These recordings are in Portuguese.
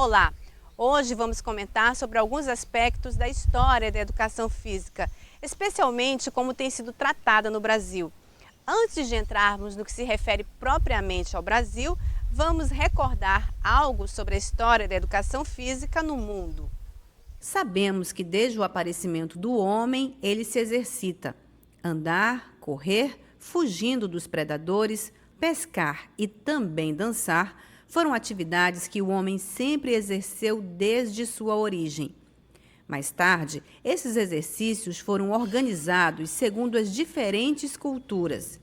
Olá! Hoje vamos comentar sobre alguns aspectos da história da educação física, especialmente como tem sido tratada no Brasil. Antes de entrarmos no que se refere propriamente ao Brasil, vamos recordar algo sobre a história da educação física no mundo. Sabemos que desde o aparecimento do homem, ele se exercita. Andar, correr, fugindo dos predadores, pescar e também dançar foram atividades que o homem sempre exerceu desde sua origem. Mais tarde, esses exercícios foram organizados segundo as diferentes culturas.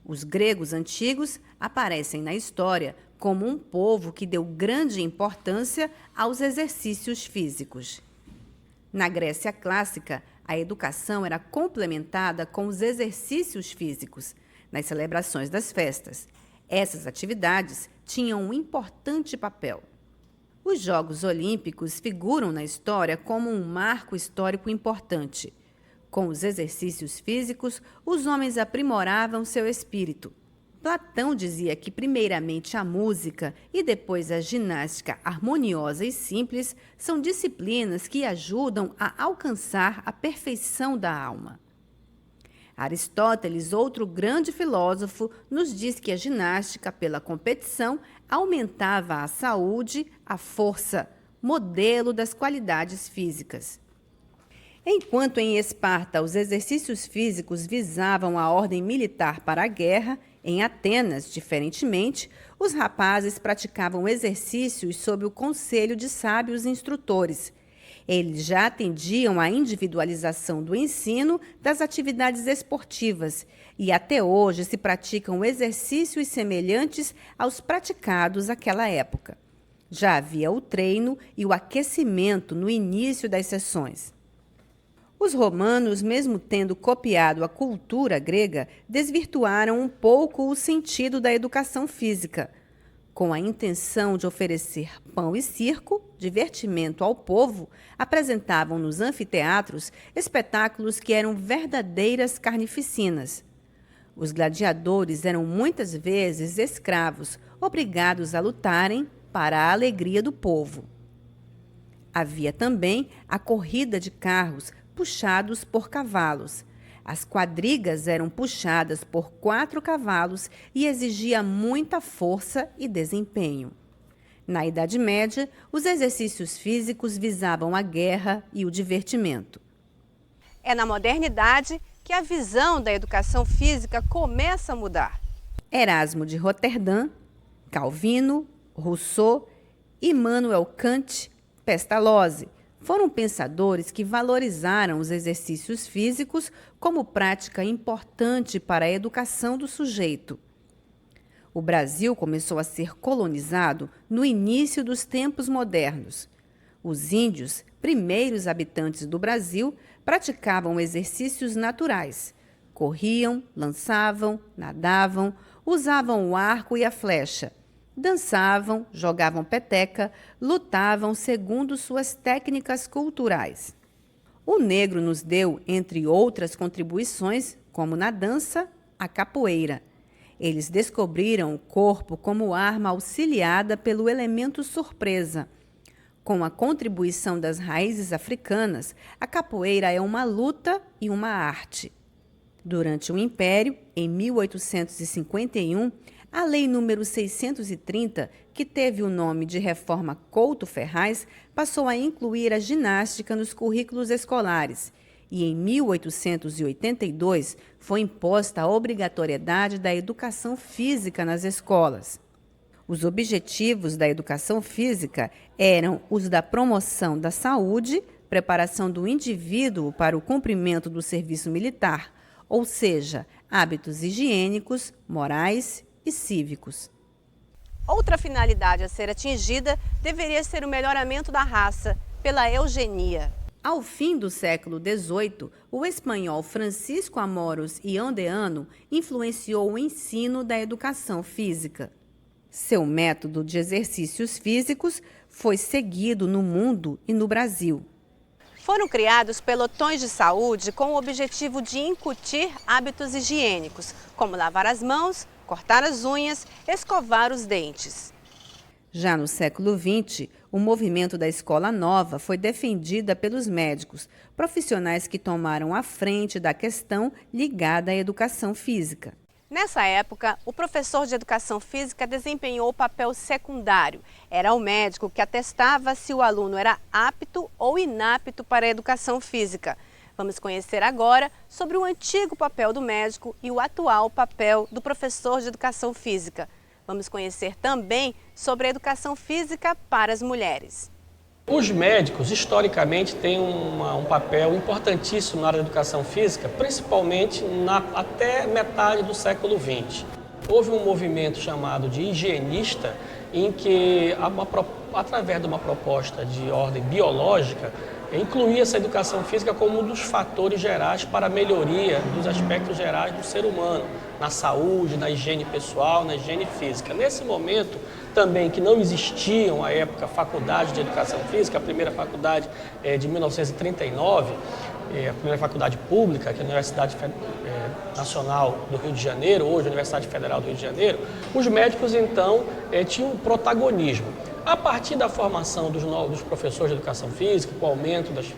Os gregos antigos aparecem na história como um povo que deu grande importância aos exercícios físicos. Na Grécia clássica, a educação era complementada com os exercícios físicos, nas celebrações das festas. Essas atividades tinham um importante papel. Os Jogos Olímpicos figuram na história como um marco histórico importante. Com os exercícios físicos, os homens aprimoravam seu espírito. Platão dizia que primeiramente a música e depois a ginástica harmoniosa e simples são disciplinas que ajudam a alcançar a perfeição da alma. Aristóteles, outro grande filósofo, nos diz que a ginástica pela competição aumentava a saúde, a força, modelo das qualidades físicas. Enquanto em Esparta os exercícios físicos visavam a ordem militar para a guerra, em Atenas, diferentemente, os rapazes praticavam exercícios sob o conselho de sábios instrutores. Eles já atendiam à individualização do ensino das atividades esportivas e até hoje se praticam exercícios semelhantes aos praticados naquela época. Já havia o treino e o aquecimento no início das sessões. Os romanos, mesmo tendo copiado a cultura grega, desvirtuaram um pouco o sentido da educação física. Com a intenção de oferecer pão e circo, divertimento ao povo, apresentavam nos anfiteatros espetáculos que eram verdadeiras carnificinas. Os gladiadores eram muitas vezes escravos, obrigados a lutarem para a alegria do povo. Havia também a corrida de carros, puxados por cavalos. As quadrigas eram puxadas por 4 cavalos e exigia muita força e desempenho. Na Idade Média, os exercícios físicos visavam a guerra e o divertimento. É na modernidade que a visão da educação física começa a mudar. Erasmo de Roterdã, Calvino, Rousseau, Immanuel Kant, Pestalozzi foram pensadores que valorizaram os exercícios físicos como prática importante para a educação do sujeito. O Brasil começou a ser colonizado no início dos tempos modernos. Os índios, primeiros habitantes do Brasil, praticavam exercícios naturais. Corriam, lançavam, nadavam, usavam o arco e a flecha. Dançavam, jogavam peteca, lutavam segundo suas técnicas culturais. O negro nos deu, entre outras contribuições, como na dança, a capoeira. Eles descobriram o corpo como arma auxiliada pelo elemento surpresa. Com a contribuição das raízes africanas, a capoeira é uma luta e uma arte. Durante o Império, em 1851, a Lei nº 630, que teve o nome de Reforma Couto-Ferraz, passou a incluir a ginástica nos currículos escolares e, em 1882, foi imposta a obrigatoriedade da educação física nas escolas. Os objetivos da educação física eram os da promoção da saúde, preparação do indivíduo para o cumprimento do serviço militar, ou seja, hábitos higiênicos, morais e cívicos. Outra finalidade a ser atingida deveria ser o melhoramento da raça, pela eugenia. Ao fim do século XVIII, o espanhol Francisco Amorós y Ondeano influenciou o ensino da educação física. Seu método de exercícios físicos foi seguido no mundo e no Brasil. Foram criados pelotões de saúde com o objetivo de incutir hábitos higiênicos, como lavar as mãos, cortar as unhas, escovar os dentes. Já no século XX, o movimento da Escola Nova foi defendida pelos médicos, profissionais que tomaram a frente da questão ligada à educação física. Nessa época, o professor de educação física desempenhou o papel secundário. Era o médico que atestava se o aluno era apto ou inapto para a educação física. Vamos conhecer agora sobre o antigo papel do médico e o atual papel do professor de educação física. Vamos conhecer também sobre a educação física para as mulheres. Os médicos, historicamente, têm um papel importantíssimo na área da educação física, principalmente até metade do século XX. Houve um movimento chamado de higienista, em que, através de uma proposta de ordem biológica, incluía essa educação física como um dos fatores gerais para a melhoria dos aspectos gerais do ser humano, na saúde, na higiene pessoal, na higiene física. Nesse momento, também que não existiam, à época, faculdades de educação física, a primeira faculdade é de 1939, a primeira faculdade pública, que é a Universidade Nacional do Rio de Janeiro, hoje a Universidade Federal do Rio de Janeiro, os médicos, então, tinham um protagonismo. A partir da formação dos professores de educação física, com o aumento das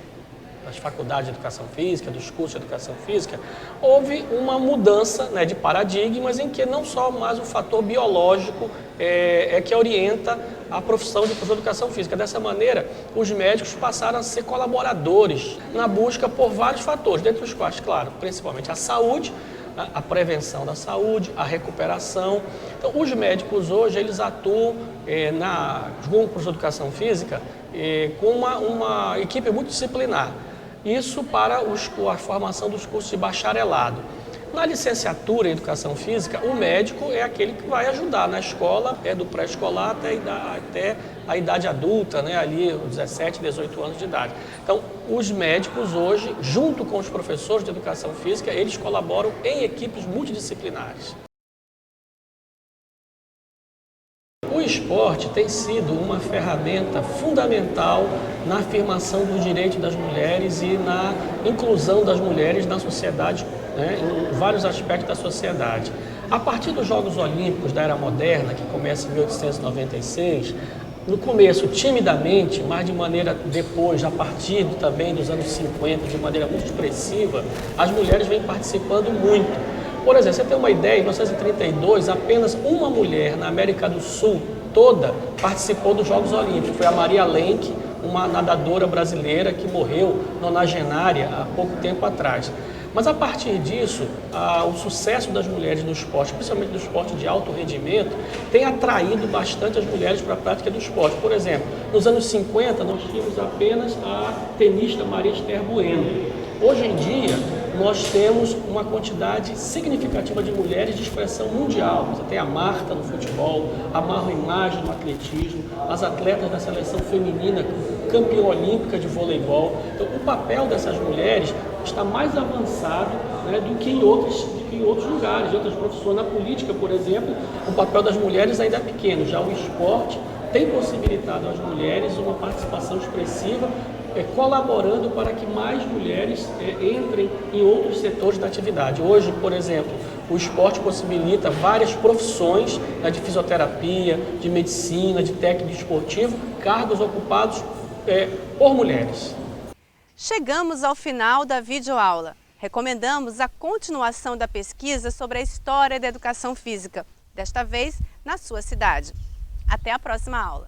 faculdades de educação física, dos cursos de educação física, houve uma mudança, né, de paradigmas em que não só mais o fator biológico é que orienta a profissão de professor de educação física. Dessa maneira, os médicos passaram a ser colaboradores na busca por vários fatores, dentre os quais, claro, principalmente a saúde, a prevenção da saúde, a recuperação. Então, os médicos hoje, eles atuam como professor de educação física com uma equipe multidisciplinar. Isso para a formação dos cursos de bacharelado. Na licenciatura em educação física, o médico é aquele que vai ajudar na escola, do pré-escolar até a idade adulta, né, ali 17, 18 anos de idade. Então, os médicos hoje, junto com os professores de educação física, eles colaboram em equipes multidisciplinares. O esporte tem sido uma ferramenta fundamental na afirmação dos direitos das mulheres e na inclusão das mulheres na sociedade, né, em vários aspectos da sociedade. A partir dos Jogos Olímpicos da Era Moderna, que começa em 1896, no começo timidamente, mas de maneira depois, a partir também dos anos 50, de maneira muito expressiva, as mulheres vêm participando muito. Por exemplo, você tem uma ideia, em 1932, apenas uma mulher na América do Sul toda participou dos Jogos Olímpicos. Foi a Maria Lenk, uma nadadora brasileira que morreu nonagenária há pouco tempo atrás. Mas a partir disso, o sucesso das mulheres no esporte, principalmente no esporte de alto rendimento, tem atraído bastante as mulheres para a prática do esporte. Por exemplo, nos anos 50, nós tínhamos apenas a tenista Maria Esther Bueno. Hoje em dia, nós temos uma quantidade significativa de mulheres de expressão mundial. Você tem a Marta no futebol, a Marro Imagem no atletismo, as atletas da seleção feminina, campeã olímpica de voleibol. Então, o papel dessas mulheres está mais avançado, né, do que em outros lugares, em outras profissões. Na política, por exemplo, o papel das mulheres ainda é pequeno. Já o esporte tem possibilitado às mulheres uma participação expressiva, colaborando para que mais mulheres entrem em outros setores da atividade. Hoje, por exemplo, o esporte possibilita várias profissões, né, de fisioterapia, de medicina, de técnico esportivo, cargos ocupados por mulheres. Chegamos ao final da videoaula. Recomendamos a continuação da pesquisa sobre a história da educação física, desta vez na sua cidade. Até a próxima aula.